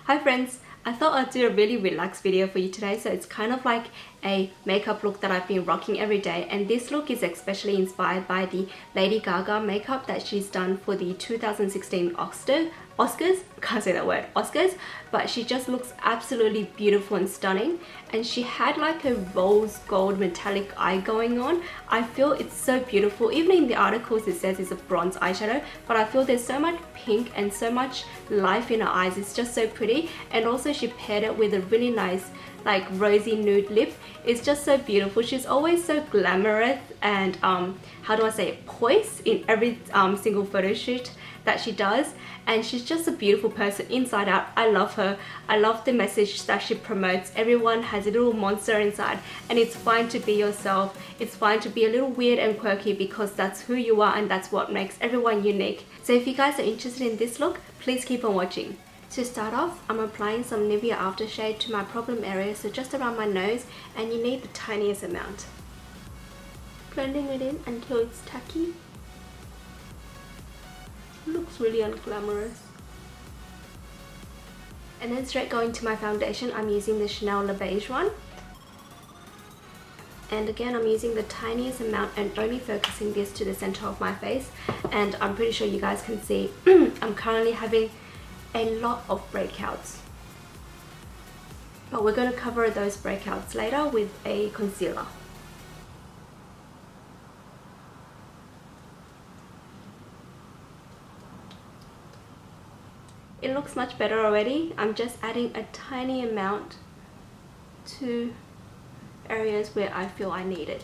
Hi friends, I thought I'd do a really relaxed video for you today. So it's kind of like a makeup look that I've been rocking every day, and this look is especially inspired by the Lady Gaga makeup that she's done for the 2016 Oscars. Can't say that word, Oscars, but she just looks absolutely beautiful and stunning. And she had like a rose gold metallic eye going on. I feel it's so beautiful. Even in the articles it says it's a bronze eyeshadow, but I feel there's so much pink and so much life in her eyes. It's just so pretty. And also she paired it with a really nice like rosy nude lip. It's just so beautiful. She's always so glamorous and how do I say it, poised in every single photo shoot that she does, and she's just a beautiful person inside out. I love her. I love the message that she promotes. Everyone has a little monster inside, and it's fine to be yourself. It's fine to be a little weird and quirky because that's who you are and that's what makes everyone unique. So if you guys are interested in this look, please keep on watching. To start off, I'm applying some Nivea aftershade to my problem area, so just around my nose, and you need the tiniest amount. Blending it in until it's tacky. Looks really unglamorous. And then straight going to my foundation, I'm using the Chanel Les Beiges one. And again, I'm using the tiniest amount and only focusing this to the center of my face. And I'm pretty sure you guys can see I'm currently having a lot of breakouts. But we're going to cover those breakouts later with a concealer. It looks much better already. I'm just adding a tiny amount to areas where I feel I need it.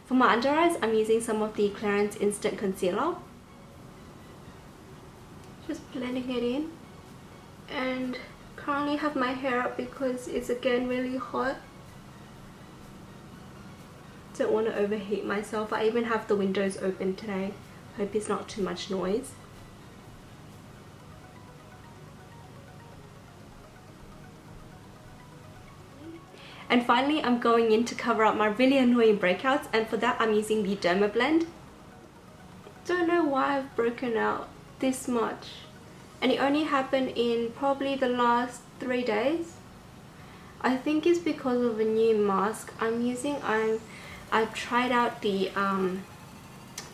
For my under eyes, I'm using some of the Clarins Instant Concealer. Just blending it in. And currently have my hair up because it's again really hot. Don't want to overheat myself. I even have the windows open today. Hope it's not too much noise. And finally, I'm going in to cover up my really annoying breakouts, and for that I'm using the Dermablend. Don't know why I've broken out this much, and it only happened in probably the last 3 days. I think it's because of a new mask I'm using. I've tried out the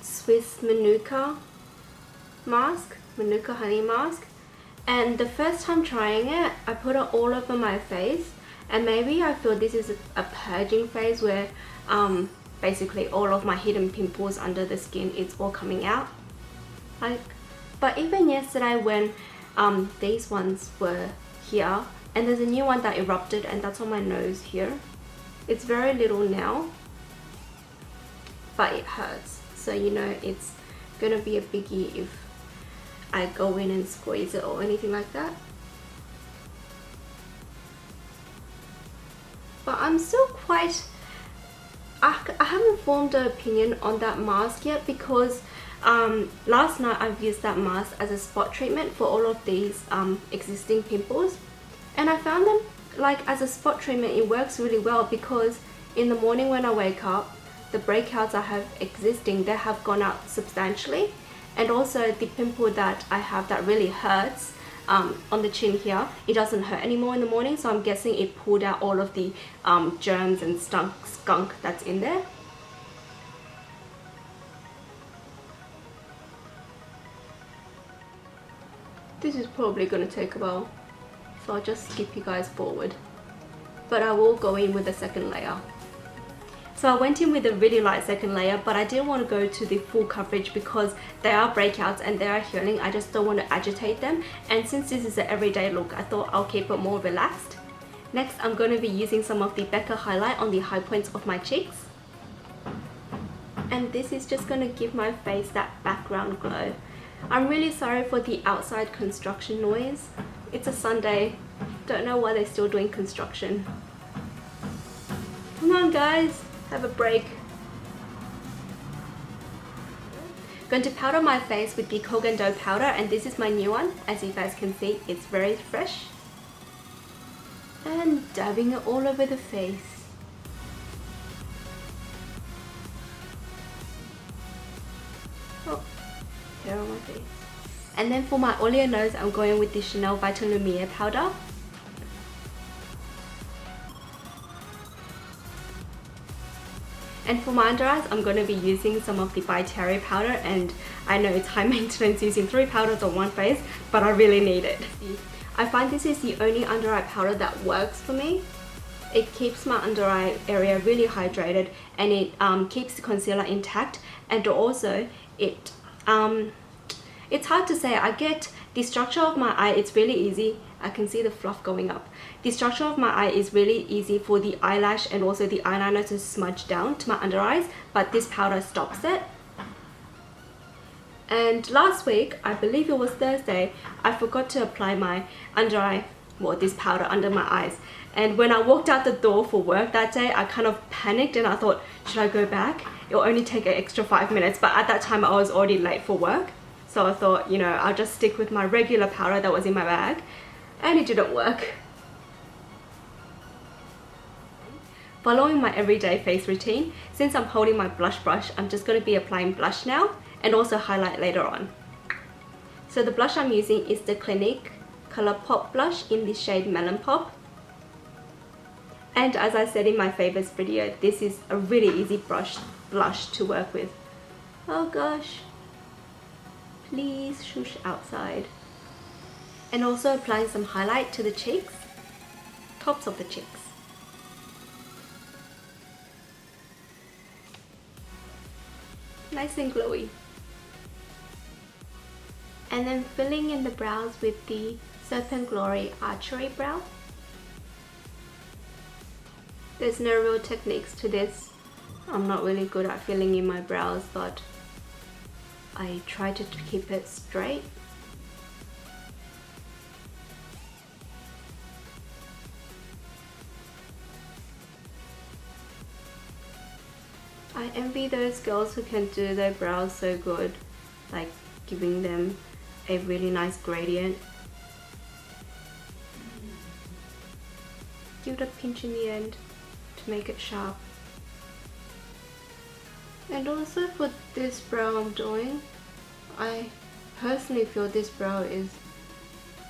Swiss Manuka mask, Manuka honey mask, and the first time trying it, I put it all over my face, and maybe I feel this is a purging phase where basically all of my hidden pimples under the skin is all coming out. But even yesterday when these ones were here, and there's a new one that erupted, and that's on my nose here. It's very little now, but it hurts, so you know it's gonna be a biggie if I go in and squeeze it or anything like that. But I'm still quite, I haven't formed an opinion on that mask yet, because last night I've used that mask as a spot treatment for all of these existing pimples, and I found them like as a spot treatment it works really well, because in the morning when I wake up, the breakouts I have existing, they have gone out substantially, and also the pimple that I have that really hurts on the chin here, it doesn't hurt anymore in the morning, so I'm guessing it pulled out all of the germs and skunk that's in there. This is probably going to take a while, so I'll just skip you guys forward, but I will go in with a second layer. So I went in with a really light second layer, but I didn't want to go to the full coverage because they are breakouts and they are healing. I just don't want to agitate them, and since this is an everyday look, I thought I'll keep it more relaxed. Next, I'm going to be using some of the Becca highlight on the high points of my cheeks, and this is just going to give my face that background glow. I'm really sorry for the outside construction noise. It's a Sunday, don't know why they're still doing construction. Come on guys, have a break. Going to powder my face with the Kogan Dough powder, and this is my new one. As you guys can see, it's very fresh. And dabbing it all over the face. hair on my face. And then for my oilier nose, I'm going with the Chanel Vitalumiere powder. And for my under eyes, I'm going to be using some of the By Terry powder, and I know it's high maintenance using 3 powders on one face, but I really need it. I find this is the only under eye powder that works for me. It keeps my under eye area really hydrated, and it keeps the concealer intact, and also it's hard to say. I get the structure of my eye, it's really easy. I can see the fluff going up. The structure of my eye is really easy for the eyelash and also the eyeliner to smudge down to my under eyes, but this powder stops it. And last week, I believe it was Thursday, I forgot to apply my under eye, well, this powder under my eyes. And when I walked out the door for work that day, I kind of panicked and I thought, should I go back? It'll only take an extra 5 minutes, but at that time I was already late for work. So I thought, you know, I'll just stick with my regular powder that was in my bag. And it didn't work. Following my everyday face routine, since I'm holding my blush brush, I'm just going to be applying blush now and also highlight later on. So the blush I'm using is the Clinique Color Pop blush in the shade Melon Pop. And as I said in my favorites video, this is a really easy blush to work with. Oh gosh, please shush outside. And also applying some highlight to the cheeks, tops of the cheeks. Nice and glowy. And then filling in the brows with the Serpent Glory Archery Brow. There's no real techniques to this. I'm not really good at filling in my brows, but I try to keep it straight. I envy those girls who can do their brows so good, like giving them a really nice gradient. Give it a pinch in the end to make it sharp. And also for this brow I'm doing, I personally feel this brow is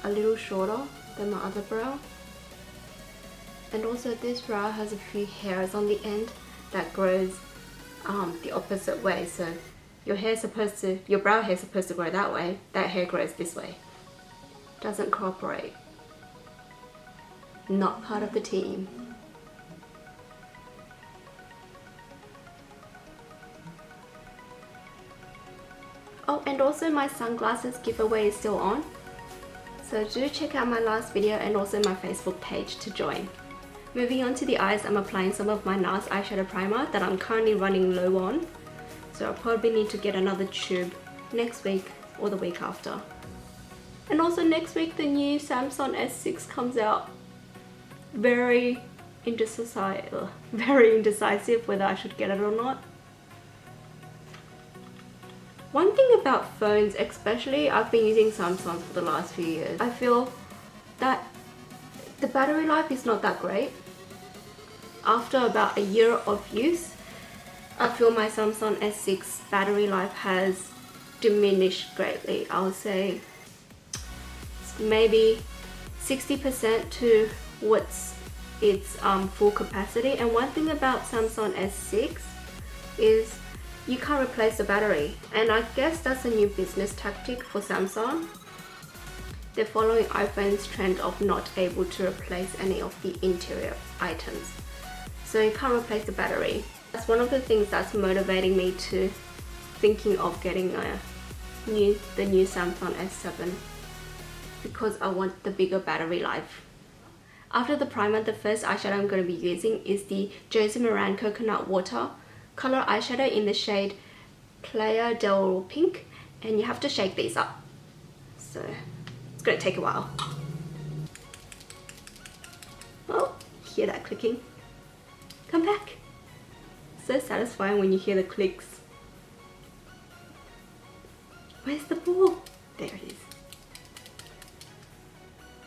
a little shorter than my other brow. And also this brow has a few hairs on the end that grows the opposite way. So your brow hair is supposed to grow that way, that hair grows this way. Doesn't cooperate. Not part of the team. Oh, and also my sunglasses giveaway is still on. So do check out my last video and also my Facebook page to join. Moving on to the eyes, I'm applying some of my NARS eyeshadow primer that I'm currently running low on. So I'll probably need to get another tube next week or the week after. And also next week the new Samsung S6 comes out. Very indecisive whether I should get it or not. One thing about phones, especially, I've been using Samsung for the last few years. I feel that the battery life is not that great. After about a year of use, I feel my Samsung S6 battery life has diminished greatly. I would say maybe 60% to what's its full capacity. And one thing about Samsung S6 is you can't replace the battery, and I guess that's a new business tactic for Samsung. They're following iPhone's trend of not able to replace any of the interior items, so you can't replace the battery. That's one of the things that's motivating me to thinking of getting the new Samsung S7, because I want the bigger battery life. After the primer, the first eyeshadow I'm going to be using is the Josie Maran Coconut Watercolor eyeshadow in the shade Playa Del Pink, and you have to shake these up, so it's going to take a while. Oh, hear that clicking? Come back. So satisfying when you hear the clicks. Where's the ball? There it is.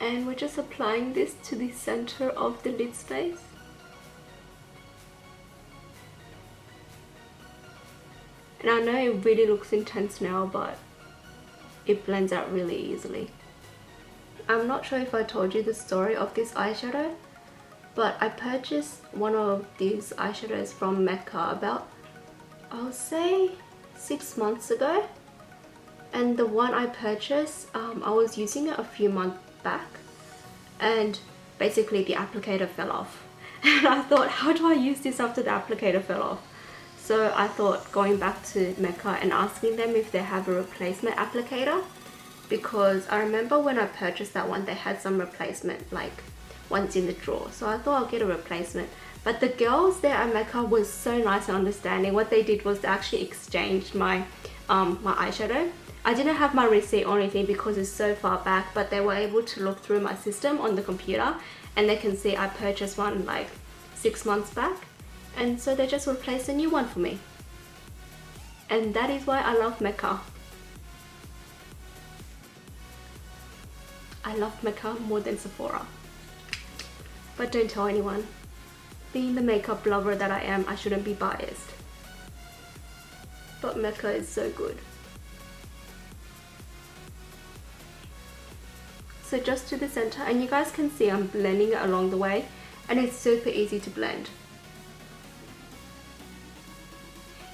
And we're just applying this to the center of the lid space. And I know it really looks intense now, but it blends out really easily. I'm not sure if I told you the story of this eyeshadow, but I purchased one of these eyeshadows from Mecca about, I'll say 6 months ago. And the one I purchased, I was using it a few months back, and basically the applicator fell off. And I thought, how do I use this after the applicator fell off? So I thought going back to Mecca and asking them if they have a replacement applicator, because I remember when I purchased that one, they had some replacement like ones in the drawer. So I thought I'll get a replacement. But the girls there at Mecca was so nice and understanding. What they did was they actually exchanged my my eyeshadow. I didn't have my receipt or anything because it's so far back, but they were able to look through my system on the computer and they can see I purchased one like 6 months back, and so they just replaced a new one for me. And that is why I love Mecca. I love Mecca more than Sephora. But don't tell anyone. Being the makeup lover that I am, I shouldn't be biased. But Mecca is so good. So just to the center, and you guys can see I'm blending it along the way, and it's super easy to blend.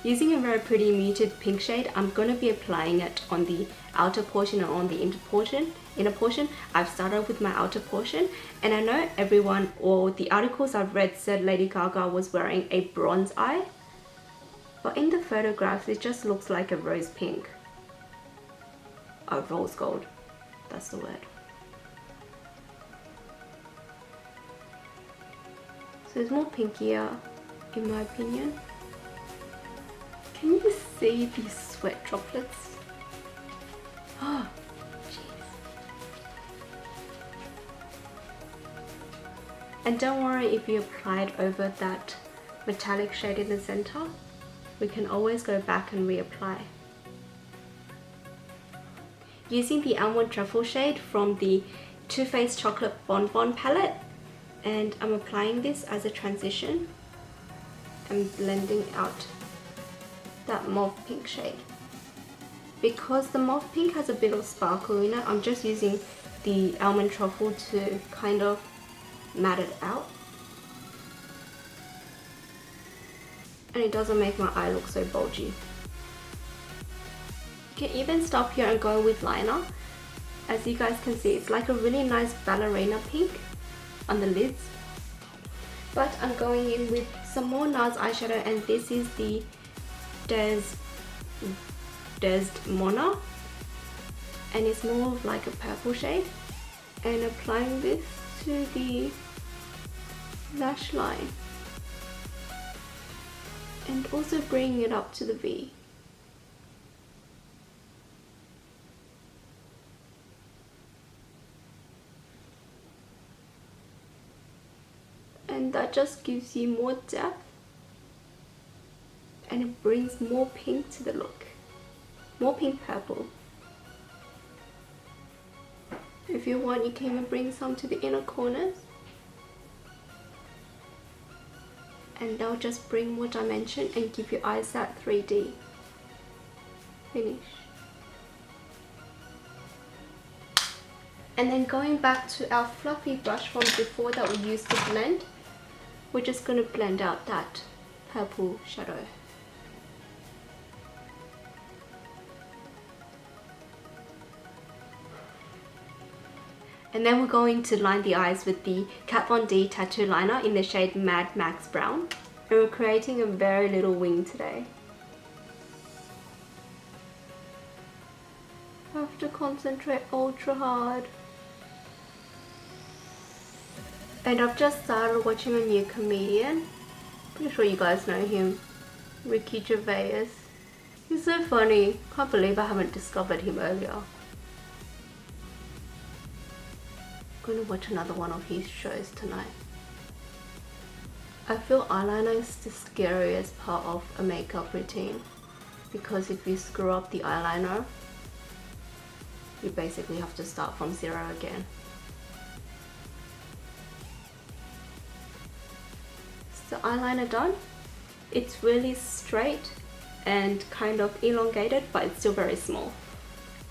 Using a very pretty muted pink shade, I'm going to be applying it on the outer portion and on the inner portion. I've started with my outer portion, and I know everyone, or the articles I've read, said Lady Gaga was wearing a bronze eye, but in the photographs it just looks like a rose pink. Oh, rose gold, that's the word. So it's more pinkier in my opinion. Can you see these sweat droplets? Oh, jeez. And don't worry if you applied over that metallic shade in the center. We can always go back and reapply. Using the Almond Truffle shade from the Too Faced Chocolate Bonbon palette, and I'm applying this as a transition and blending out that mauve pink shade. Because the mauve pink has a bit of sparkle in it, I'm just using the Almond Truffle to kind of matte it out. And it doesn't make my eye look so bulgy. You can even stop here and go with liner. As you guys can see, it's like a really nice ballerina pink on the lids. But I'm going in with some more NARS eyeshadow, and this is the Desdemona, and it's more of like a purple shade, and applying this to the lash line and also bringing it up to the V. And that just gives you more depth, and it brings more pink to the look, more pink purple. If you want, you can even bring some to the inner corners, and they'll just bring more dimension and give your eyes that 3D finish. And then going back to our fluffy brush from before that we used to blend, we're just going to blend out that purple shadow. And then we're going to line the eyes with the Kat Von D tattoo liner in the shade Mad Max Brown. And we're creating a very little wing today. I have to concentrate ultra hard. And I've just started watching a new comedian. Pretty sure you guys know him. Ricky Gervais. He's so funny. Can't believe I haven't discovered him earlier. I'm gonna watch another one of his shows tonight. I feel eyeliner is the scariest part of a makeup routine, because if you screw up the eyeliner, you basically have to start from zero again. So eyeliner done. It's really straight and kind of elongated, but it's still very small.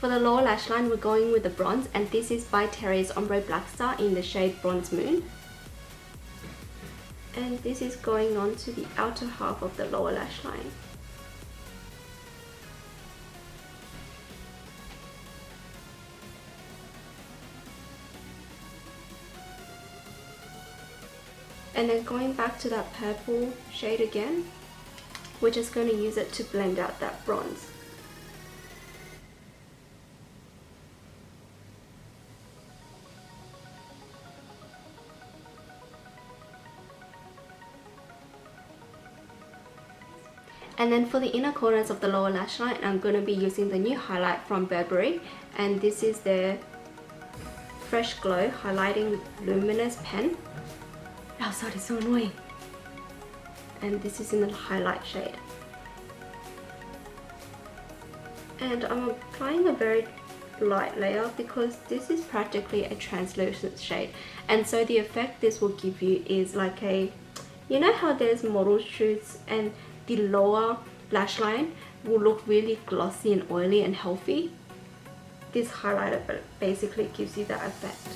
For the lower lash line, we're going with the bronze, and this is by Terry's Ombre Black Star in the shade Bronze Moon. And this is going on to the outer half of the lower lash line. And then going back to that purple shade again, we're just going to use it to blend out that bronze. And then for the inner corners of the lower lash line, I'm going to be using the new highlight from Burberry, and this is their Fresh Glow Highlighting Luminous Pen. Oh, sorry, it's so annoying. And this is in the highlight shade. And I'm applying a very light layer because this is practically a translucent shade. And so the effect this will give you is like a, you know how there's model shoots and the lower lash line will look really glossy and oily and healthy? This highlighter basically gives you that effect.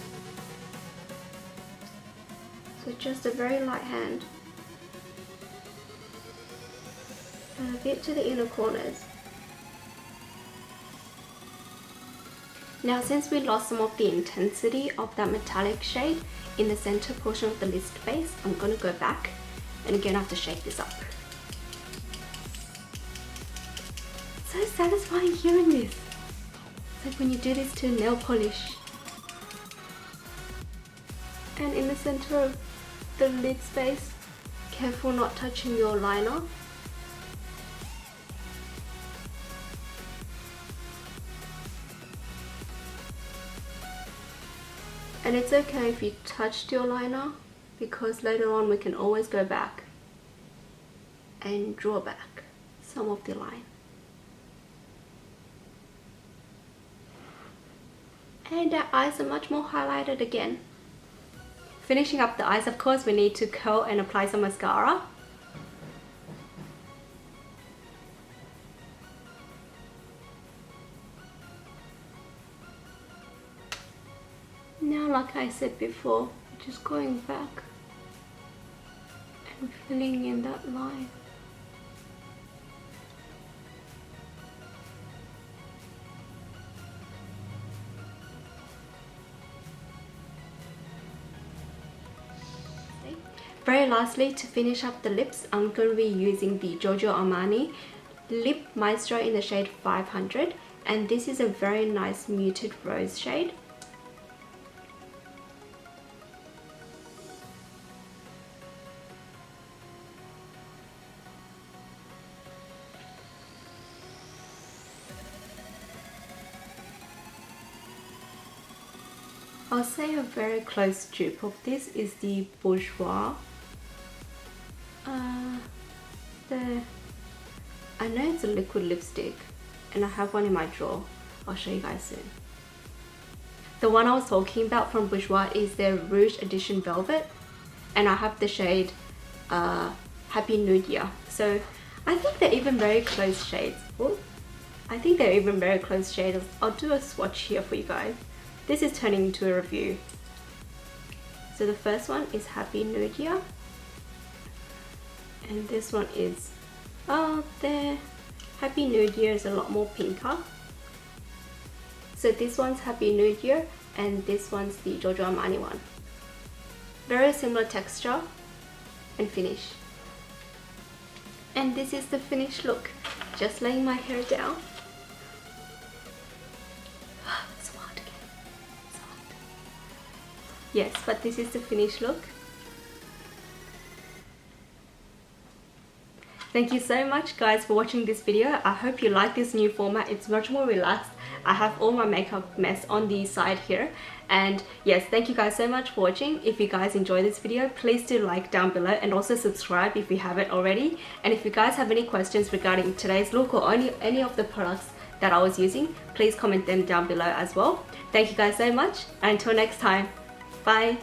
So just a very light hand. And a bit to the inner corners. Now since we lost some of the intensity of that metallic shade in the center portion of the lid base, I'm going to go back and again I have to shake this up. So satisfying hearing this. It's like when you do this to nail polish. And in the center of the lid space, careful not touching your liner. And it's okay if you touched your liner, because later on we can always go back and draw back some of the line. And our eyes are much more highlighted again. Finishing up the eyes, of course, we need to curl and apply some mascara. Now, like I said before, just going back and filling in that line. Very lastly, to finish up the lips, I'm going to be using the Giorgio Armani Lip Maestro in the shade 500, and this is a very nice muted rose shade. I'll say a very close dupe of this is the Bourjois. I know it's a liquid lipstick and I have one in my drawer. I'll show you guys soon. The one I was talking about from Bourjois is their Rouge Edition Velvet, and I have the shade Happy Nude Year. So I think they're even very close shades. Ooh, I think they're even very close shades. I'll do a swatch here for you guys. This is turning into a review. So the first one is Happy Nude Year, and this one is the Happy Nude Year is a lot more pinker. So this one's Happy Nude Year and this one's the Giorgio Armani one. Very similar texture and finish. And this is the finished look. Just laying my hair down. Yes, but this is the finished look. Thank you so much guys for watching this video. I hope you like this new format. It's much more relaxed. I have all my makeup mess on the side here. And yes, thank you guys so much for watching. If you guys enjoyed this video, please do like down below and also subscribe if you haven't already. And if you guys have any questions regarding today's look or any of the products that I was using, please comment them down below as well. Thank you guys so much, and until next time. Bye.